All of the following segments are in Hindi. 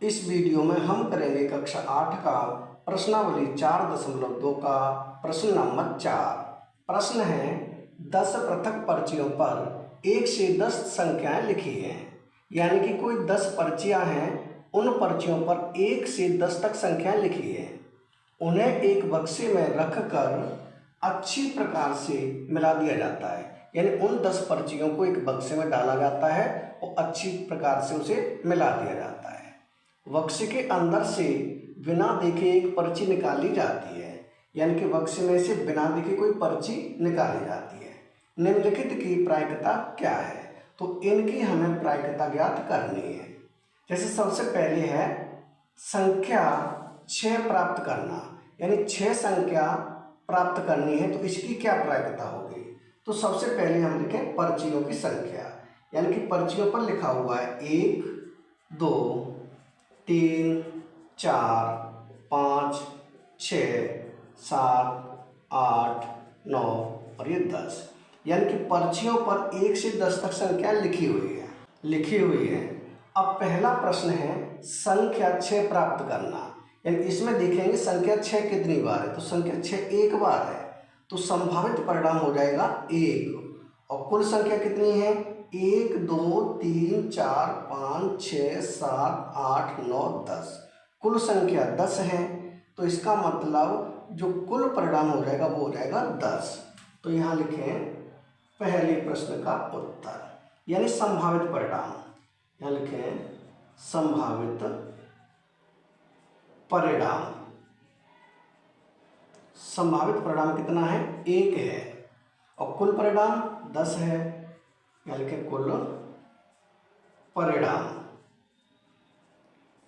इस वीडियो में हम करेंगे कक्षा 8 का प्रश्नावली 4.2 का प्रश्न नंबर 4। प्रश्न है 10 पृथक पर्चियों पर 1 से 10 संख्याएं लिखी हैं। यानी कि कोई 10 पर्चियां हैं, उन पर्चियों पर 1 से 10 तक संख्याएं लिखी हैं। उन्हें एक बक्से में रखकर अच्छी प्रकार से मिला दिया जाता है। यानी उन 10 पर्चियों को एक बक्से में डाला जाता है और अच्छी प्रकार से उसे मिला दिया जाता है। बक्से के अंदर से बिना देखे एक पर्ची निकाली जाती है। यानी कि बक्से में से बिना देखे कोई पर्ची निकाली जाती है। निम्नलिखित की प्रायिकता क्या है? तो इनकी हमें प्रायिकता ज्ञात करनी है। जैसे सबसे पहले है संख्या 6 प्राप्त करना, यानी 6 संख्या प्राप्त करनी है, तो इसकी क्या प्रायिकता होगी? तो सबसे पहले हम लिखें पर्चियों की संख्या, यानी कि पर्चियों पर लिखा हुआ है 1 2 3 4 5 6 7 8 9 और ये 10। यानी कि पर्चियों पर 1 से 10 तक संख्या लिखी हुई है। अब पहला प्रश्न है संख्या 6 प्राप्त करना। यानी इसमें देखेंगे संख्या 6 कितनी बार है, तो संख्या 6 एक बार है, तो संभावित परिणाम हो जाएगा 1। और कुल संख्या कितनी है? 1 2 3 4 5 6 7 8 9 10। कुल संख्या 10 है, तो इसका मतलब जो कुल परिणाम हो जाएगा वो हो जाएगा 10। तो यहाँ लिखें पहले प्रश्न का उत्तर, यानी संभावित परिणाम। यहाँ लिखें संभावित परिणाम। संभावित परिणाम कितना है? 1 है। और कुल परिणाम 10 है। यहाँ लिखें कुल परिणाम।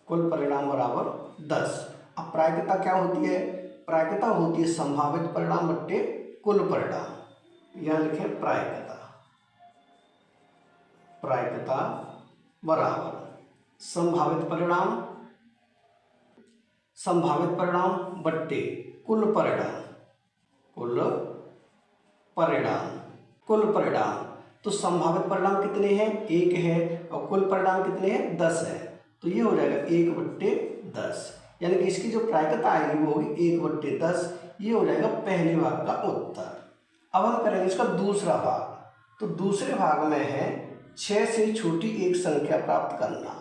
कुल परिणाम बराबर 10। अब प्रायिकता क्या होती है? प्रायिकता होती है संभावित परिणाम बट्टे कुल परिणाम। यहाँ लिखें प्रायिकता। प्रायिकता बराबर संभावित परिणाम बट्टे कुल परिणाम। कुल परिणाम तो संभावित परिणाम कितने हैं? 1 है। और कुल परिणाम कितने हैं? 10 है। तो ये हो जाएगा 1/10। यानी कि इसकी जो प्रायिकता आएगी वो होगी 1/10। ये हो जाएगा पहले भाग का उत्तर। अब हम करेंगे इसका दूसरा भाग। तो दूसरे भाग में है 6 से छोटी एक संख्या प्राप्त करना।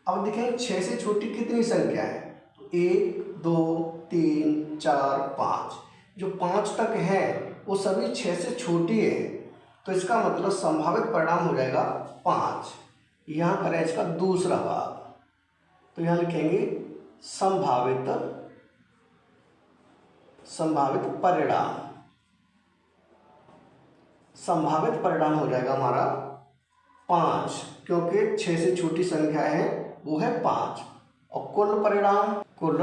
अब देखें 6 से छोटी कितनी संख्या है? तो 1 2 3 4 5। जो 5 तक है वो सभी 6 से छोटी है, तो इसका मतलब संभावित परिणाम हो जाएगा 5। यहाँ करें इसका दूसरा भाग, तो यहाँ लिखेंगे संभावित परिणाम। संभावित परिणाम हो जाएगा हमारा 5, क्योंकि 6 से छोटी संख्या है वो है 5। और कुल परिणाम कुल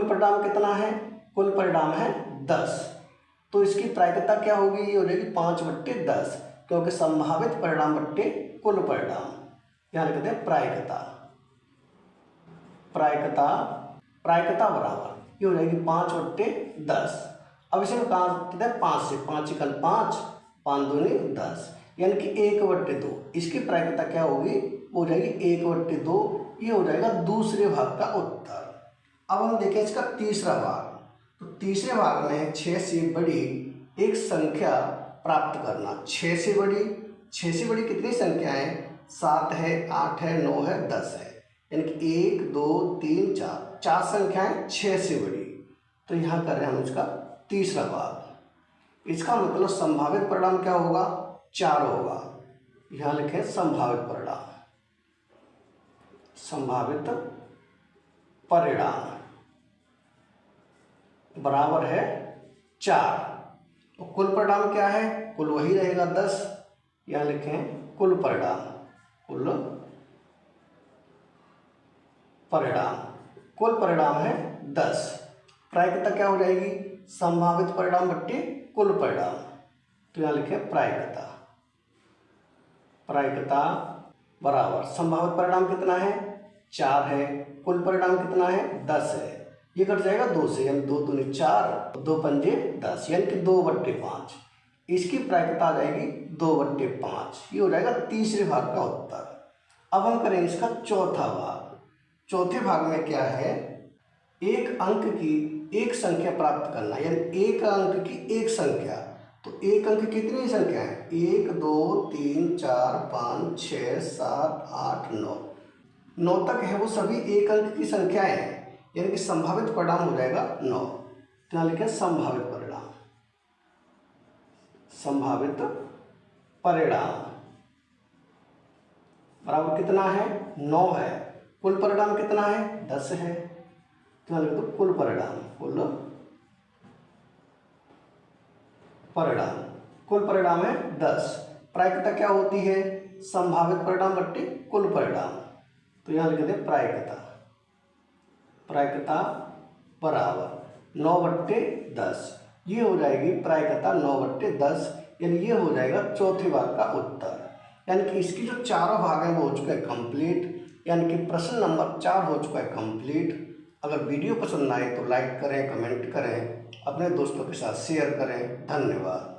परिणाम कितना है? कुल परिणाम है 10। तो इसकी प्रायिकता क्या होगी? ये हो जाएगी 5/10, क्योंकि संभावित परिणाम बट्टे कुल परिणाम। यहाँ लिखते हैं प्रायिकता बराबर ये हो जाएगी 5/10। अब इसे कहाँ कहते हैं? 5 से 5 × 5 5 दूनी 10, यानी कि 1/2। इसकी प्रायिकता क्या होगी? हो जाएगी 1/2। ये हो जाएगा दूसरे भाग का उत्तर। अब हम देखें इसका तीसरा भाग। तो तीसरे भाग में है 6 से बड़ी एक संख्या प्राप्त करना। 6 से बड़ी कितनी संख्या है? 7 है, 8 है, 9 है, 10 है। यानी कि 1 2 3 4 संख्याएं 6 से बड़ी। तो यहाँ करें हम इसका तीसरा भाग। इसका मतलब संभावित परिणाम क्या होगा? 4 होगा। यहाँ लिखें संभावित परिणाम बराबर है 4। तो कुल परिणाम क्या है? कुल वही रहेगा 10। यहाँ लिखें कुल परिणाम। कुल परिणाम है 10। प्रायिकता क्या हो जाएगी? संभावित परिणाम बट्टे कुल परिणाम। तो यहाँ लिखें प्रायिकता बराबर संभावित परिणाम कितना है? 4 है। कुल परिणाम कितना है? 10 है। ये कट जाएगा 2 से, यानी 2 दूनी 4, 2 पंजे 10, यानी कि 2/5। इसकी प्रायिकता आ जाएगी 2/5। ये हो जाएगा तीसरे भाग का उत्तर। अब हम करेंगे इसका चौथा भाग। चौथे भाग में क्या है, एक अंक की एक संख्या प्राप्त करना, यानी एक अंक की एक संख्या। तो एक अंक की कितनी संख्या है, 1 2 3 4 5 6 7 8 9, 9 तक है, वो सभी एक अंक की संख्याएं हैं, यानी कि संभावित परिणाम हो जाएगा 9। तो यहाँ लिखे संभावित परिणाम, संभावित परिणाम बराबर कितना है, 9 है। कुल परिणाम कितना है, 10 है। तो यहाँ लिख दो कुल परिणाम, कुल परिणाम, कुल परिणाम है 10। प्रायिकता क्या होती है, संभावित परिणाम बट्टे कुल परिणाम। तो यहाँ लिख दें प्रायिकता, प्रायिकता बराबर 9/10। ये हो जाएगी प्रायिकता 9/10, यानी ये हो जाएगा चौथे भाग का उत्तर। यानी कि इसकी जो चारों भाग हैं वो हो चुका है कंप्लीट, यानी कि प्रश्न नंबर 4 हो चुका है कंप्लीट। अगर वीडियो पसंद आए तो लाइक करें, कमेंट करें, अपने दोस्तों के साथ शेयर करें। धन्यवाद।